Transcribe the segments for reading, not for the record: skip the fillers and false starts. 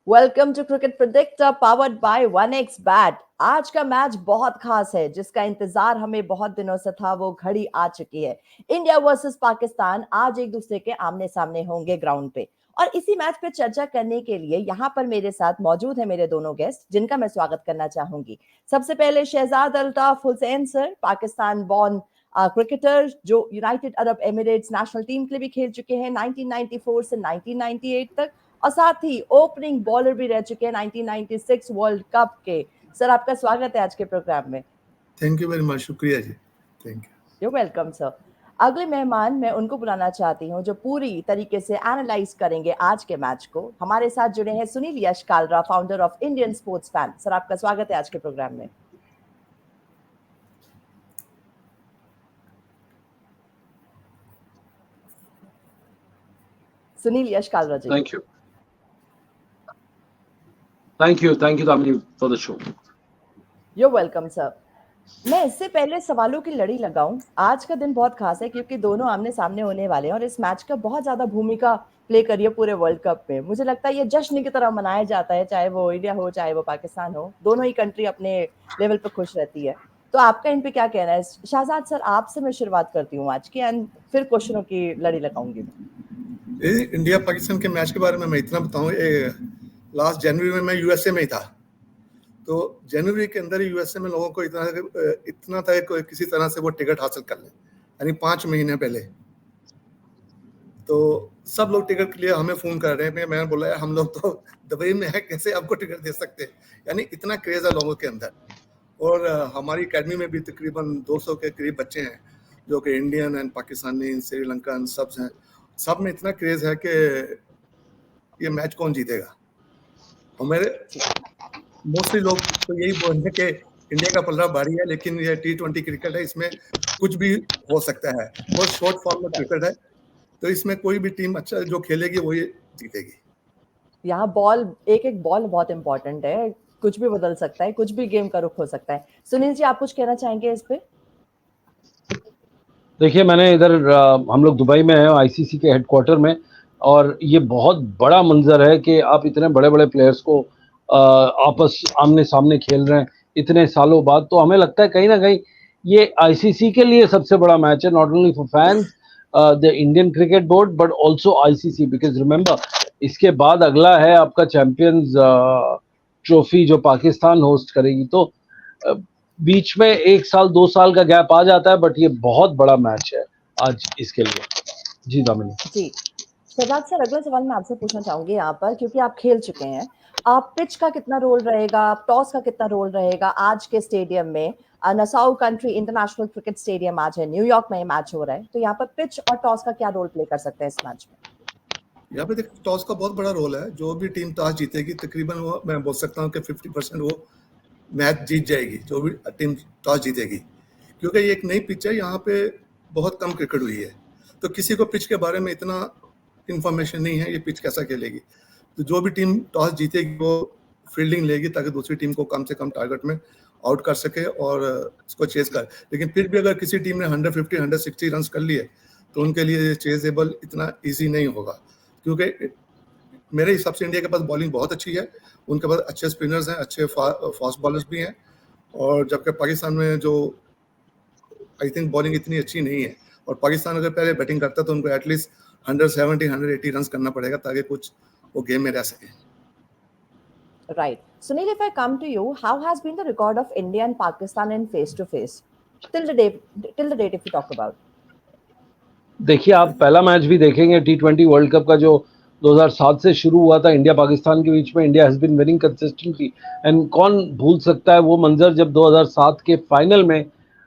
Welcome to cricket predictor powered by 1x bat. आज का match बहुत खास है, जिसका इंतजार हमें बहुत दिनों से था। वो घड़ी आ चुकी है। इंडिया वर्सेस पाकिस्तान आज एक दूसरे के आमने सामने होंगे ग्राउंड पे। और इसी मैच पे चर्चा करने के लिए यहाँ पर मेरे साथ मौजूद है मेरे दोनों गेस्ट, जिनका मैं स्वागत करना चाहूंगी। सबसे पहले Shahzad Altaf Hussain sir, Pakistan born cricketer जो United Arab Emirates national team के लिए भी खेल चुके हैं 1994 से 1998 तक, और साथ ही ओपनिंग बॉलर भी रह चुके हैं 1996 वर्ल्ड कप के। सर, आपका स्वागत है आज के प्रोग्राम में। थैंक यू वेरी मच, शुक्रिया जी। Thank you. You welcome sir. अगले मेहमान मैं उनको बुलाना चाहती हूँ जो पूरी तरीके से एनालाइज करेंगे आज के मैच को। हमारे साथ जुड़े हैं Sunil Yash Kalra, founder of Indian sports fan. Sir, आपका स्वागत है आज के प्रोग्राम में। सुनील यश कालरा जी। Thank you, Damini, for the show. You're welcome, sir. मैं इससे पहले सवालों की लड़ी लगाऊं, आज का दिन बहुत खास है क्योंकि दोनों आमने सामने होने वाले हैं और इस मैच का बहुत ज्यादा भूमिका प्ले करी है पूरे वर्ल्ड कप में। मुझे लगता है ये जश्न की तरह मनाया जाता है, चाहे वो इंडिया हो चाहे वो पाकिस्तान हो। दोनों ही कंट्री अपने लेवल पर खुश रहती है। तो आपका इन पे क्या कहना है? शहजाद सर, आपसे मैं शुरुआत करती हूँ आज की, एंड फिर क्वेश्चनों की लड़ी लगाऊंगी। इंडिया पाकिस्तान के मैच के बारे में मैं इतना बताऊं, लास्ट जनवरी में मैं यूएसए में ही था। तो जनवरी के अंदर यूएसए में लोगों को इतना था कि किसी तरह से वो टिकट हासिल कर लें, यानी 5 महीने पहले। तो सब लोग टिकट के लिए हमें फोन कर रहे हैं। मैंने बोला हम लोग तो दुबई में है, कैसे आपको टिकट दे सकते हैं? यानी इतना क्रेज है लोगों के अंदर। और हमारी अकेडमी में भी तकरीबन 200 के करीब बच्चे हैं जो कि इंडियन एंड पाकिस्तानी, श्रीलंकन सब हैं। सब में इतना क्रेज है कि ये मैच कौन जीतेगा। और मेरे मोस्टली लोग तो यही बोल रहे हैं कि इंडिया का पलड़ा भारी है, लेकिन ये T20 क्रिकेट है, इसमें कुछ भी हो सकता है। बहुत शॉर्ट फॉर्म में क्रिकेट है, तो इसमें कोई भी टीम अच्छा जो खेलेगी वो ये जीतेगी। यहाँ बॉल, एक बॉल बहुत इंपॉर्टेंट है, कुछ भी बदल सकता है, कुछ भी गेम का रुख हो सकता है। सुनील जी, आप कुछ कहना चाहेंगे इस पे? देखिए, मैंने इधर हम लोग दुबई में हैं, आईसीसी के हेडक्वार्टर में, और ये बहुत बड़ा मंजर है कि आप इतने बड़े बड़े प्लेयर्स को आपस आमने सामने खेल रहे हैं इतने सालों बाद। तो हमें लगता है कहीं ना कहीं ये आईसीसी के लिए सबसे बड़ा मैच है, not only for fans the Indian cricket board but also ICC, because remember इसके बाद अगला है आपका चैंपियंस ट्रॉफी जो पाकिस्तान होस्ट करेगी। तो बीच में 1 साल 2 साल का गैप आ जाता है, बट ये बहुत बड़ा मैच है आज इसके लिए। जी दामिनी जी। शहजाद सर, अगला सवाल मैं आपसे पूछना चाहूंगी यहाँ पर, क्योंकि आप खेल चुके हैं। आप पिच का कितना रोल रहेगा, टॉस का कितना रोल रहेगा आज के स्टेडियम में? Nassau country international cricket stadium आज है, न्यूयॉर्क में मैच हो रहा है। तो यहाँ पर पिच और टॉस का क्या रोल प्ले कर सकते हैं इस मैच में? यहाँ पे देखो, टॉस का बहुत बड़ा रोल है। जो भी टीम टॉस जीतेगी तकरीबन वो मैं बोल सकता हूँ कि 50% वो मैच जीत जाएगी, जो भी टीम टॉस जीतेगी। क्योंकि ये एक नई पिच है, यहाँ पे बहुत कम क्रिकेट हुई है, तो किसी को पिच के बारे में इतना इंफॉर्मेशन नहीं है ये पिच कैसा खेलेगी। तो जो भी टीम टॉस जीतेगी वो फील्डिंग लेगी ताकि दूसरी टीम को कम से कम टारगेट में आउट कर सके और उसको चेज कर। लेकिन फिर भी अगर किसी टीम ने 150 160 रन कर लिए तो उनके लिए चेजेबल इतना ईजी नहीं होगा, क्योंकि मेरे हिसाब से इंडिया के पास बॉलिंग बहुत अच्छी है, उनके पास अच्छे स्पिनर्स हैं, अच्छे फास्ट बॉलर्स भी हैं। और जबकि पाकिस्तान में जो आई थिंक बॉलिंग इतनी अच्छी नहीं है, और पाकिस्तान अगर पहले बैटिंग करता तो उनको एटलीस्ट 170 180 रन करना पड़ेगा ताकि कुछ वो गेम में रह सके। Right. Sunil, if I come to you, how has been the record of India and Pakistan in face-to-face till the date if you talk about? देखिए, आप पहला मैच भी देखेंगे T20 वर्ल्ड कप का जो 2007 से शुरू हुआ था इंडिया पाकिस्तान के बीच में, India has been winning consistently. And कौन भूल सकता है वो मंजर जब 2007 के फाइनल में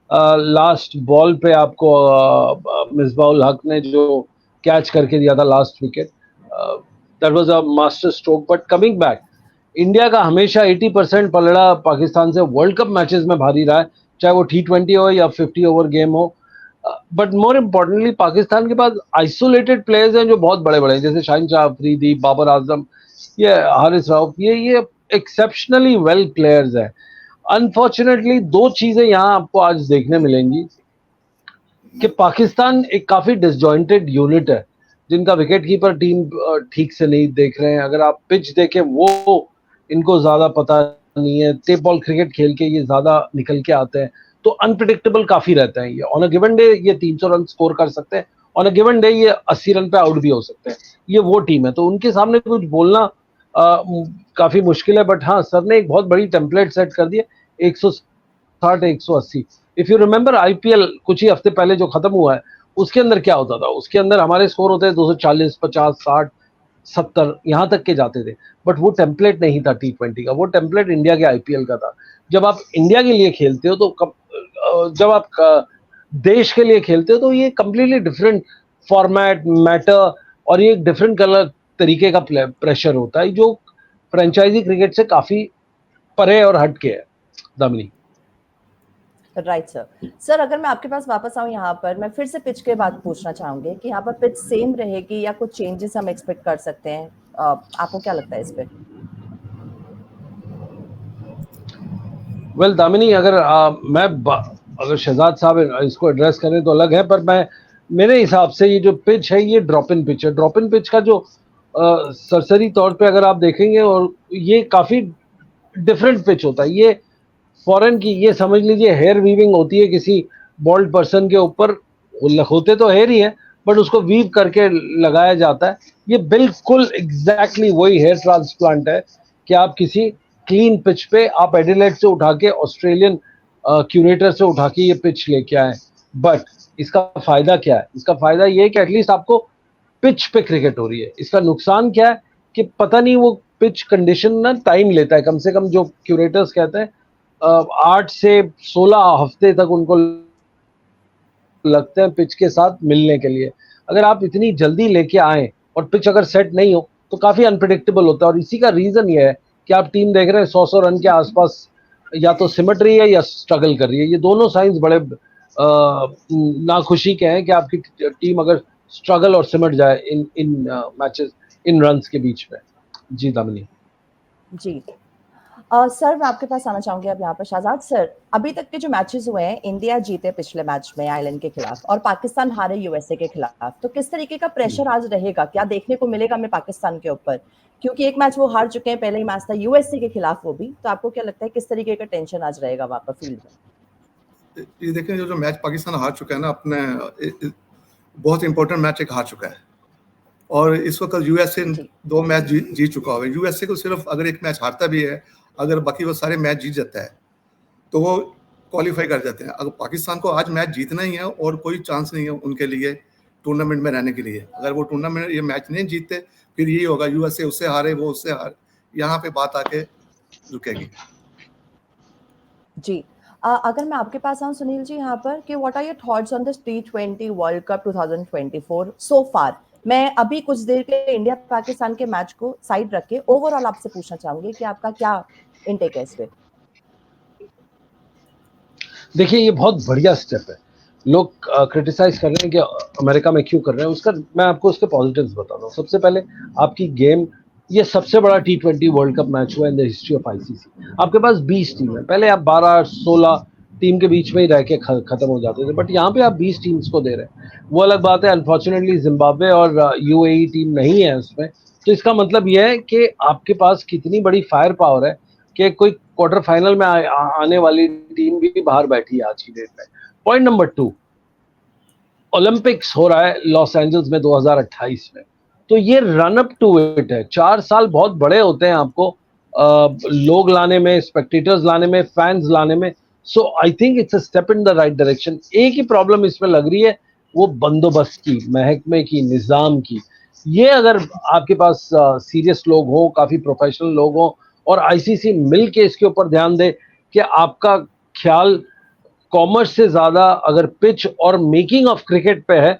लास्ट बॉल पे आपको मिसबाउल हक ने जो कैच करके दिया था last wicket, that was a master stroke. But coming back, India का हमेशा 80% पलड़ा पाकिस्तान से वर्ल्ड कप मैचेस में भारी रहा है, चाहे वो T20 हो या 50 ओवर गेम हो। बट मोर इम्पोर्टेंटली पाकिस्तान के पास आइसोलेटेड प्लेयर्स हैं जो बहुत बड़े बड़े हैं, जैसे शाहिन शाह अफरीदी, बाबर आजम, ये हारिस राउफ, ये एक्सेप्शनली वेल प्लेयर्स हैं। अनफॉर्चुनेटली 2 चीजें यहाँ आपको आज देखने मिलेंगी कि पाकिस्तान एक काफी डिसजॉइंटेड यूनिट है। जिनका विकेट कीपर टीम ठीक से नहीं देख रहे हैं, अगर आप पिच देखें वो इनको ज्यादा पता नहीं है, टेप बॉल क्रिकेट खेल के ये ज्यादा निकल के आते हैं, तो अनप्रिडिक्टेबल काफी रहता है। ये ऑन अ गिवन डे ये 300 रन स्कोर कर सकते हैं, ऑन अ गिवन डे ये 80 रन पे आउट भी हो सकते हैं। ये वो टीम है, तो उनके सामने कुछ बोलना काफी मुश्किल है। बट हाँ, सर ने एक बहुत बड़ी टेम्पलेट सेट कर दी है, 160 180। इफ यू रिमेंबर आईपीएल कुछ ही हफ्ते पहले जो खत्म हुआ है, उसके अंदर क्या होता था, उसके अंदर हमारे स्कोर होते हैं 240 50 60 70 यहाँ तक के जाते थे। बट वो टेम्पलेट नहीं था T20 का, वो टेम्पलेट इंडिया के आईपीएल का था। जब आप इंडिया के लिए खेलते हो तो जब आप देश के लिए खेलते हो तो ये कंप्लीटली डिफरेंट फॉर्मेट मैटर, और ये एक डिफरेंट कलर तरीके का प्रेशर होता है जो फ्रेंचाइजी क्रिकेट से काफी परे और हटके है। दामिनी। राइट सर, अगर मैं आपके पास वापस आऊं यहाँ पर, मैं फिर से पिच के बाद पूछना चाहूंगी कि यहाँ पर पिच सेम रहेगी या कुछ चेंजेस हम एक्सपेक्ट कर सकते हैं? आपको क्या लगता है इस पे? वेल दामिनी, अगर शहजाद साहब इसको एड्रेस करें तो अलग है, पर मेरे हिसाब से ये जो पिच है ये ड्रॉप इन पिच है। ड्रॉप इन पिच का जो सरसरी तौर पे अगर आप देखेंगे, और ये काफी डिफरेंट पिच होता है। ये फॉरेन की, ये समझ लीजिए हेयर वीविंग होती है किसी बॉल्ड पर्सन के ऊपर, होते तो हेयर ही है बट उसको वीव करके लगाया जाता है। ये बिल्कुल एग्जैक्टली वही हेयर ट्रांसप्लांट है कि आप किसी क्लीन पिच पे आप एडिलेड से उठा के, ऑस्ट्रेलियन क्यूरेटर से उठा के ये पिच लेके आए। बट इसका फायदा क्या है? इसका फायदा ये है कि एटलीस्ट आपको पिच पे क्रिकेट हो रही है। इसका नुकसान क्या है कि पता नहीं, वो पिच कंडीशन ना टाइम लेता है, कम से कम जो क्यूरेटर्स कहते हैं 8 से 16 हफ्ते तक उनको लगते हैं पिच के साथ मिलने के लिए। अगर आप इतनी जल्दी लेके आए और पिच अगर सेट नहीं हो तो काफी अनप्रिडिक्टेबल होता है। और इसी का रीजन ये है कि आप टीम देख रहे हैं 100 रन के आसपास या तो सिमट रही है या स्ट्रगल कर रही है। ये दोनों साइंस बड़े नाखुशी के हैं कि आपकी टीम अगर स्ट्रगल और सिमट जाए इन मैचेस, इन रन्स के बीच में। जी दामिनी। जी सर, मैं आपके पास आना चाहूंगी अब यहाँ पर। शहजाद सर, अभी तक के जो मैचेस हुए हैं, इंडिया जीते पिछले मैच में आयरलैंड के खिलाफ और पाकिस्तान हारे यूएसए के खिलाफ, तो किस तरीके का प्रेशर आज रहेगा, क्या देखने को मिलेगा हमें पाकिस्तान के ऊपर? क्योंकि एक मैच वो हार चुके हैं, पहले ही मैच था यूएसए के खिलाफ वो भी, तो आपको क्या लगता है किस तरीके का टेंशन आज रहेगा वहां पर फील्ड में? ये देखें, जो मैच पाकिस्तान हार चुका है ना, अपने बहुत इंपॉर्टेंट मैच एक हार चुका है, और इस वक्त यूएसए 2 मैच जीत चुका है। यूएसए को सिर्फ अगर एक मैच हारता भी है, अगर बाकी वो सारे मैच जीत जाता है तो वो क्वालिफाई कर जाते हैं। अगर पाकिस्तान को आज मैच जीतना ही है और कोई चांस नहीं है उनके लिए टूर्नामेंट में रहने के लिए। अगर वो टूर्नामेंट ये मैच नहीं जीतते, फिर यही होगा, यूएसए उससे हारे, वो उससे हारे, यहाँ पे बात आके रुकेगी। जी अगर मैं आपके पास आऊं सुनील जी यहाँ पर, कि what are your thoughts on this T20 world cup 2024 so far? मैं अभी कुछ देर के लिए इंडिया पाकिस्तान के मैच को साइड रख के ओवरऑल आपसे पूछना चाहूंगी कि आपका क्या इनटेक है इस पे? देखिए, ये बहुत बढ़िया स्टेप है। लोग क्रिटिसाइज कर रहे हैं कि अमेरिका में क्यों कर रहे हैं, उसका मैं आपको उसके पॉजिटिव्स बताता हूँ। सबसे पहले आपकी गेम, ये सबसे बड़ा T20 वर्ल्ड कप मैच हुआ in the history of ICC. आपके पास 20 टीम है, पहले आप 12-16 टीम के बीच में ही रह के खत्म हो जाते थे, बट यहाँ पे आप 20 टीम्स को दे रहे हैं। वो अलग बात है, अनफॉर्चुनेटली जिम्बाब्वे और यूएई टीम नहीं है उसमें। तो इसका मतलब यह है कि आपके पास कितनी बड़ी फायर पावर है कि कोई क्वार्टर फाइनल में आने वाली टीम भी बाहर बैठी है आज की डेट में। पॉइंट नंबर 2, ओलंपिक्स हो रहा है लॉस एंजल्स में 2028 में, तो ये रन अप टू इट है। 4 साल बहुत बड़े होते हैं आपको लोग लाने में, स्पेक्टेटर्स लाने में, फैंस लाने में। So I think it's a step in the right direction. एक ही प्रॉब्लम इसमें लग रही है, वो बंदोबस्त की, महकमे की, निजाम की। ये अगर आपके पास सीरियस लोग हो, काफी प्रोफेशनल लोग हो, और आईसीसी मिल के इसके ऊपर ध्यान दे कि आपका ख्याल कॉमर्स से ज्यादा अगर पिच और मेकिंग ऑफ क्रिकेट पे है,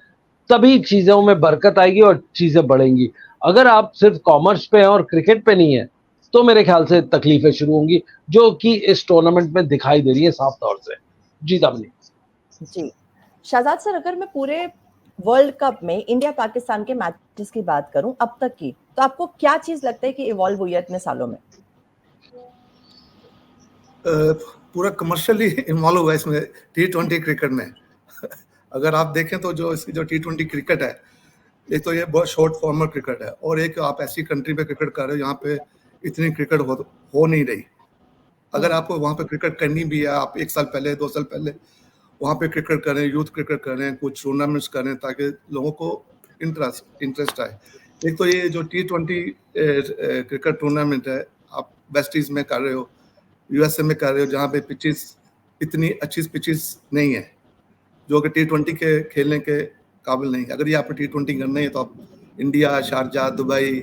तभी चीजों में बरकत आएगी और चीजें बढ़ेंगी। अगर आप सिर्फ कॉमर्स पे हैं और क्रिकेट पे नहीं है, तो मेरे ख्याल से तकलीफें शुरू होंगी, जो कि इस टूर्नामेंट में दिखाई दे रही है साफ तौर से। जी दामिनी। जी शहजाद सर, अगर मैं पूरे वर्ल्ड कप में इंडिया पाकिस्तान के मैचेस की बात करूं अब तक की, तो आपको क्या चीज लगता है कि इवॉल्व हुई है इतने सालों में? पूरा कमर्शियली इन्वॉल्व हुआ है इसमें T20 क्रिकेट में। अगर आप देखें तो जो इसकी जो T20 क्रिकेट है, एक तो ये बहुत शॉर्ट फॉर्मर क्रिकेट है, और एक आप ऐसी कंट्री में क्रिकेट कर रहे हो यहाँ पे इतनी क्रिकेट हो नहीं रही। अगर आपको वहाँ पे क्रिकेट करनी भी है, आप 1 साल पहले 2 साल पहले वहाँ पे क्रिकेट करें, यूथ क्रिकेट करें, कुछ टूर्नामेंट्स करें ताकि लोगों को इंटरेस्ट आए। एक तो ये जो T20 क्रिकेट टूर्नामेंट है, आप वेस्ट इंडीज में कर रहे हो, यूएसए में कर रहे हो, जहाँ पे पिचेस इतनी अच्छी पिचेस नहीं है जो कि T20 के खेलने के काबिल नहीं है। अगर ये आपको T20 करना है तो आप इंडिया, शारजा, दुबई,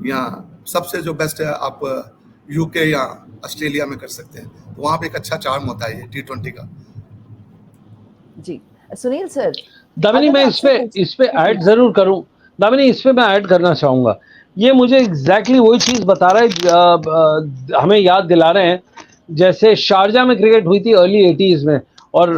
या सबसे जो बेस्ट है आप यूके या ऑस्ट्रेलिया में कर सकते हैं, तो वहाँ पे एक अच्छा चार्म होता है ये T20 का। जी सुनील सर, दामिनी, मैं इस पे ऐड जरूर करूं। दामिनी, इस पे मैं ऐड करना चाहूंगा। ये मुझे एग्जैक्टली वही चीज बता रहा है, हमें याद दिला रहे हैं जैसे शारजा में क्रिकेट हुई थी अर्ली 80s में, और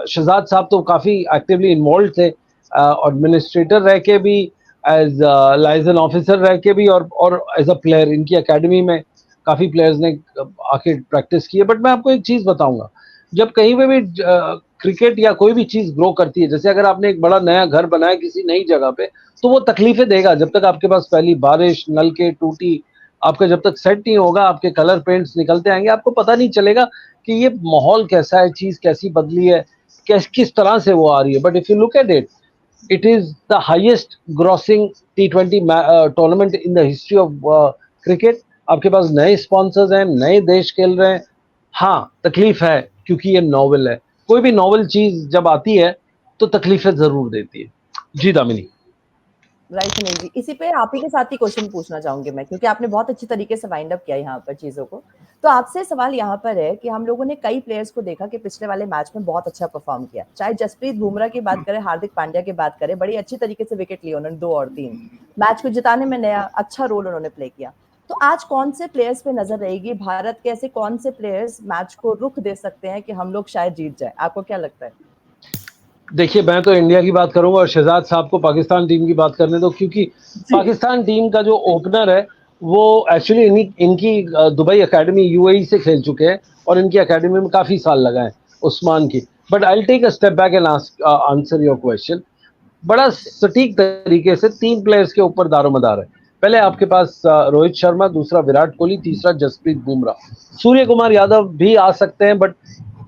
शहजाद साहब तो काफी एक्टिवली इन्वॉल्व थे, एडमिनिस्ट्रेटर रह के भी, एज लाइजन ऑफिसर रह के भी, और एज अ प्लेयर इनकी एकेडमी में काफी प्लेयर्स ने आके प्रैक्टिस की है। बट मैं आपको एक चीज बताऊंगा, जब कहीं पे भी क्रिकेट या कोई भी चीज ग्रो करती है, जैसे अगर आपने एक बड़ा नया घर बनाया किसी नई जगह पे, तो वो तकलीफें देगा। जब तक आपके पास पहली बारिश, नलके, टूटी आपका जब तक सेट नहीं होगा, आपके कलर पेंट्स निकलते आएंगे, आपको पता नहीं चलेगा कि ये माहौल कैसा है, चीज कैसी बदली है, किस तरह से वो आ रही है। But if you look at it, it is the highest grossing T20 tournament in the history of cricket. आपके पास नए स्पॉन्सर्स हैं, नए देश खेल रहे हैं। हाँ, तकलीफ है क्योंकि ये नॉवल है। कोई भी नॉवल चीज जब आती है तो तकलीफें जरूर देती है। जी दामिनी। राइट सुनील जी, इसी पे आप ही के साथ ही क्वेश्चन पूछना चाहूंगी मैं, क्योंकि आपने बहुत अच्छी तरीके से वाइंड अप किया यहाँ पर चीजों को। तो आपसे सवाल यहाँ पर है कि हम लोगों ने कई प्लेयर्स को देखा कि पिछले वाले मैच में बहुत अच्छा परफॉर्म किया, चाहे जसप्रीत बुमराह की बात करें, हार्दिक पांड्या की बात करें, बड़ी अच्छी तरीके से विकेट लिए उन्होंने 2 और 3, मैच को जिताने में नया अच्छा रोल उन्होंने प्ले किया। तो आज कौन से प्लेयर्स पे नजर रहेगी, भारत के ऐसे कौन से प्लेयर्स मैच को रुख दे सकते हैं कि हम लोग शायद जीत जाए, आपको क्या लगता है? देखिए, मैं तो इंडिया की बात करूंगा और शहजाद साहब को पाकिस्तान टीम की बात करने दो, क्योंकि पाकिस्तान टीम का जो ओपनर है वो एक्चुअली इनकी दुबई एकेडमी यूएई से खेल चुके हैं, और इनकी एकेडमी में काफी साल लगा है उस्मान की। But I will take a step back and answer your question. बड़ा सटीक तरीके से 3 प्लेयर्स के ऊपर दारोमदार है। पहले आपके पास रोहित शर्मा, दूसरा विराट कोहली, तीसरा जसप्रीत बुमराह। सूर्य कुमार यादव भी आ सकते हैं, बट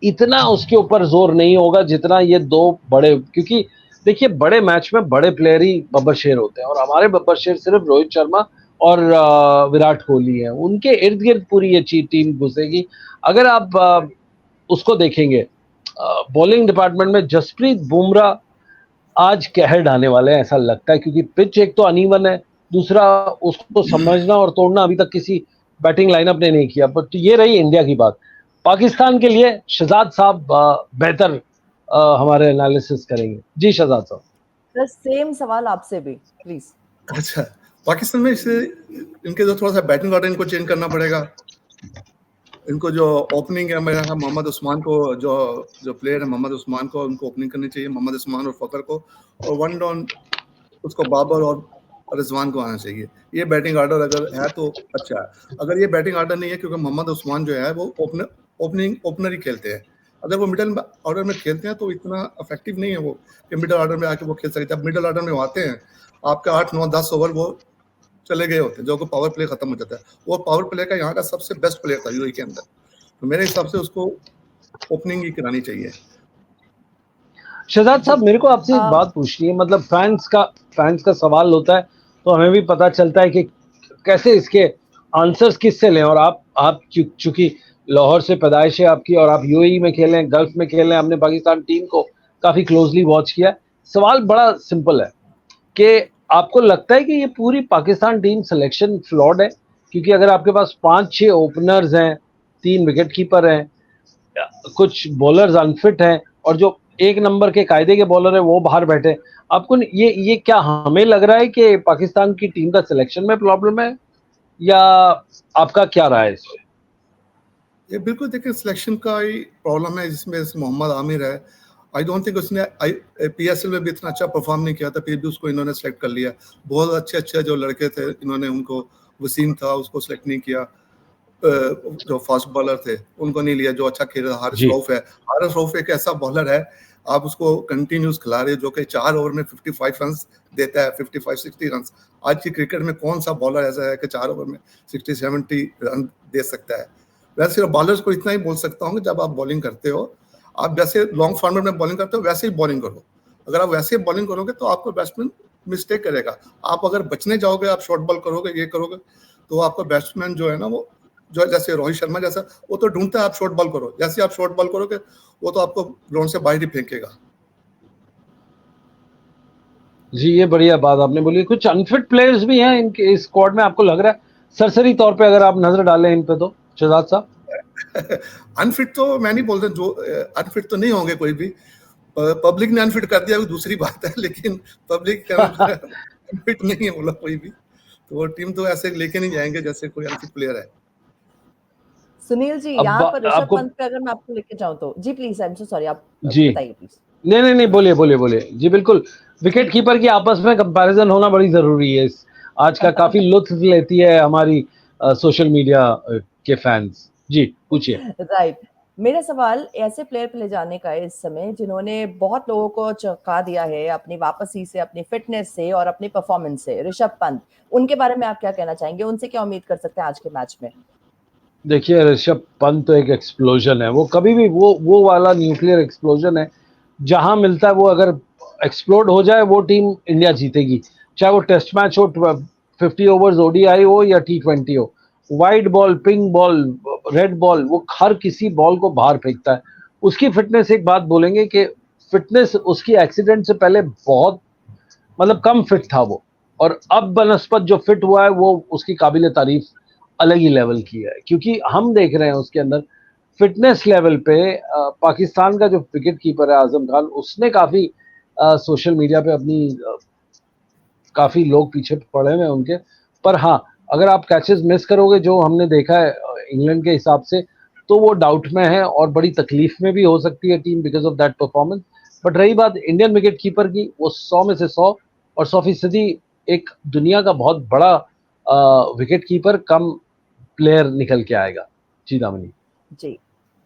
इतना उसके ऊपर जोर नहीं होगा जितना ये 2 बड़े, क्योंकि देखिए बड़े मैच में बड़े प्लेयर ही बब्बर शेर होते हैं, और हमारे बब्बर शेर सिर्फ रोहित शर्मा और विराट कोहली हैं। उनके इर्द गिर्द पूरी ये टीम घुसेगी। अगर आप उसको देखेंगे बॉलिंग डिपार्टमेंट में, जसप्रीत बुमराह आज कहर ढाने वाले हैं ऐसा लगता है, क्योंकि पिच एक तो अनइवन है, दूसरा उसको समझना और तोड़ना अभी तक किसी बैटिंग लाइनअप ने नहीं किया। बट ये रही इंडिया की बात। पाकिस्तान के लिए शहजाद साहब बेहतर हमारे एनालिसिस करेंगे। जी शहजाद साहब। बस सेम सवाल आपसे भी प्लीज। अच्छा, पाकिस्तान में इसे इनके जो थोड़ा सा बैटिंग ऑर्डर इनको चेंज करना पड़ेगा। इनको जो ओपनिंग है, मेरा मोहम्मद उस्मान को, जो प्लेयर है मोहम्मद उस्मान को, उनको ओपनिंग करनी चाहिए, मोहम्मद उस्मान और फकर को, और 1 डाउन उसको बाबर और रिजवान को आना चाहिए। ये बैटिंग ऑर्डर अगर है तो अच्छा है। अगर ये बैटिंग ऑर्डर नहीं है, क्योंकि मोहम्मद उस्मान जो है वो ओपनर ही खेलते हैं। अगर वो मिडिल ऑर्डर में खेलते हैं तो इतना इफेक्टिव नहीं है वो कि मिडिल ऑर्डर में आके वो खेल सकते हैं। मिडिल ऑर्डर में आते हैं, आपका 8, 9, 10 ओवर वो चले गए होते हैं, जो पावर प्ले खत्म हो जाता है। वो पावर प्ले का यहाँ का सबसे बेस्ट प्लेयर था यूएई के अंदर, तो मेरे हिसाब से उसको ओपनिंग ही करानी चाहिए। शहजाद साहब, मेरे को आपसे एक बात पूछनी है। मतलब फैंस का सवाल होता है तो हमें भी पता चलता है कि कैसे इसके आंसर्स किससे लें। और आप चूंकि लाहौर से पैदाइश है आपकी, और आप यूएई में खेले, गल्फ में खेले, हमने पाकिस्तान टीम को काफी क्लोजली वॉच किया। सवाल बड़ा सिंपल है कि आपको लगता है कि ये पूरी पाकिस्तान टीम सिलेक्शन फ्लॉड है? क्योंकि अगर आपके पास 5-6 ओपनर्स हैं, 3 विकेट कीपर हैं, कुछ बॉलर्स अनफिट हैं, और जो 1 नंबर के कायदे के बॉलर है वो बाहर बैठे, आपको ये क्या हमें लग रहा है कि पाकिस्तान की टीम का सिलेक्शन में प्रॉब्लम है, या आपका क्या राय है इस पे? ये बिल्कुल देखिए सिलेक्शन का ही प्रॉब्लम है, जिसमें मोहम्मद आमिर है। आई डोंट थिंक उसने पीएसएल में भी इतना अच्छा परफॉर्म नहीं किया था, फिर भी उसको इन्होंने सेलेक्ट कर लिया। बहुत अच्छे जो लड़के थे इन्होंने उनको, वसीम था उसको सेलेक्ट नहीं किया, जो फास्ट बॉलर थे उनको नहीं लिया, जो अच्छा खेल रहा हारिस रऊफ है। हारिस रऊफ एक ऐसा बॉलर है, आप उसको कंटिन्यूस खिला रहे हो, जो कि 4 ओवर में 55 रन देता है, 55-60 रन। आज की क्रिकेट में कौन सा बॉलर ऐसा है कि 4 ओवर में 60-70 रन दे सकता है। वैसे सिर्फ बॉलर्स को इतना ही बोल सकता हूँ कि जब आप बॉलिंग करते हो, आप जैसे लॉन्ग फॉर्मेट में बॉलिंग करते हो वैसे ही बॉलिंग करो। अगर आप वैसे ही बॉलिंग करोगे तो आपको बैट्समैन मिस्टेक करेगा। आप अगर बचने जाओगे, आप शॉर्ट बॉल करोगे, ये करोगे, तो आपका बैट्समैन जो है ना, वो जो जैसे रोहित शर्मा जैसा, वो तो ढूंढता है आप शॉर्ट बॉल करो। जैसे आप शॉर्ट बॉल करोगे, वो तो आपको ग्राउंड से बाहर ही फेंकेगा। जी, ये बढ़िया बात आपने बोली। कुछ अनफिट प्लेयर्स भी हैं इनके इस स्क्वाड में, आपको लग रहा है सरसरी तौर पे अगर आप नजर डालें इन पे तो शहजाद साहब? अनफिट तो मैं नहीं बोलता, जो अनफिट तो नहीं होंगे कोई भी। पब्लिक ने अनफिट कर दिया वो दूसरी बात है, लेकिन पब्लिक अनफिट नहीं है बोला कोई भी, तो वो टीम तो ऐसे लेके नहीं जाएंगे जैसे कोई अनफिट प्लेयर है। सुनील जी, अब यहाँ पर ऋषभ आपको पंत पे अगर मैं आपको लेके जाऊं तो जी please, I am so sorry, आप जी, बताइए प्लीज। नहीं नहीं नहीं, बोलिए बोलिए बोलिए जी। बिल्कुल, विकेट कीपर की आपस में कंपैरिजन होना बड़ी जरूरी है। इस आज का काफी लुत्फ लेती है हमारी सोशल मीडिया के फैंस। जी पूछिए। राइट। मेरा सवाल ऐसे प्लेयर पे ले जाने का है इस समय जिन्होंने बहुत लोगों को चौंका दिया है अपनी वापसी से, अपनी फिटनेस से और अपनी परफॉर्मेंस से, ऋषभ पंत। उनके बारे में आप क्या कहना चाहेंगे? उनसे क्या उम्मीद कर सकते हैं आज के मैच में? देखिए, ऋषभ पंत तो एक एक्सप्लोजन है। वो कभी भी वो वाला न्यूक्लियर एक्सप्लोजन है, जहां मिलता है वो अगर एक्सप्लोड हो जाए, वो टीम इंडिया जीतेगी। चाहे वो टेस्ट मैच हो, 50 ओवर्स ओडीआई हो या T20 हो। Wide ball, pink ball, red ball, वो हर किसी बॉल को बाहर फेंकता है। उसकी फिटनेस, एक बात बोलेंगे कि फिटनेस उसकी एक्सीडेंट से पहले बहुत, मतलब कम फिट था वो, और अब बनस्पत जो फिट हुआ है वो उसकी काबिल तारीफ अलग ही लेवल की है। क्योंकि हम देख रहे हैं उसके अंदर फिटनेस लेवल पे पाकिस्तान का जो विकेट कीपर है आजम खान, उसने काफी सोशल मीडिया पे अपनी काफी लोग पीछे पड़े हुए हैं उनके। पर हाँ, अगर आप कैचेस मिस करोगे जो हमने देखा है इंग्लैंड के हिसाब से, तो वो डाउट में है और बड़ी तकलीफ में भी हो सकती है team because of that performance. But रही बात इंडियन विकेट कीपर की, वो 100 में से 100 और 100% एक दुनिया का बहुत बड़ा विकेट कीपर कम प्लेयर निकल के आएगा। जी दामिनी जी,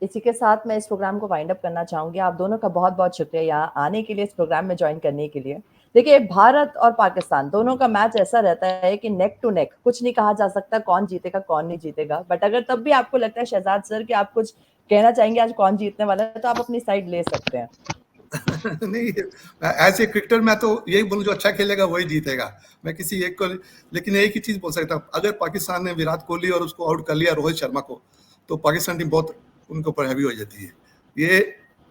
इसी के साथ मैं इस प्रोग्राम को वाइंड अप करना चाहूंगी। आप दोनों का बहुत बहुत शुक्रिया यहाँ आने के लिए, इस प्रोग्राम में ज्वाइन करने के लिए। देखिए, भारत और पाकिस्तान दोनों का मैच ऐसा रहता है कि नेक टू नेक, कुछ नहीं कहा जा सकता कौन जीतेगा कौन नहीं जीतेगा। बट अगर तब भी आपको लगता है शहजाद सर कि आप कुछ कहना चाहेंगे आज कौन जीतने वाला है, तो आप अपनी साइड ले सकते हैं। नहीं, एज ए क्रिकेटर मैं तो यही बोलूँ, जो अच्छा खेलेगा वही जीतेगा। मैं किसी एक को, लेकिन एक ही चीज बोल सकता हूँ, अगर पाकिस्तान ने विराट कोहली और उसको आउट कर लिया, रोहित शर्मा को, तो पाकिस्तान टीम बहुत उनके ऊपर हैवी हो जाती है। ये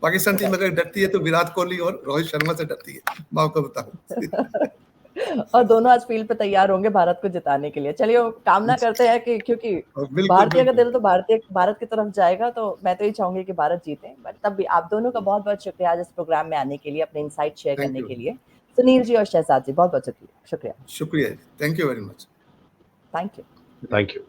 पाकिस्तान टीम अगर डरती है तो विराट कोहली और रोहित शर्मा से डरती है, मैं आपको बताऊं। और दोनों आज फील्ड पे तैयार होंगे भारत को जिताने के लिए। चलिए, वो कामना करते हैं कि, क्योंकि बिल्कुल भारतीय का बिल्कुल। दिल तो भारत की तरफ जाएगा, तो मैं तो ये चाहूंगी कि भारत जीते। बट तब भी आप दोनों का बहुत बहुत शुक्रिया आज इस प्रोग्राम में आने के लिए, अपने इंसाइट शेयर थैंक करने यू, के लिए। सुनील जी और शहजाद जी, बहुत बहुत शुक्रिया। शुक्रिया, thank you very much. Thank you. Thank you.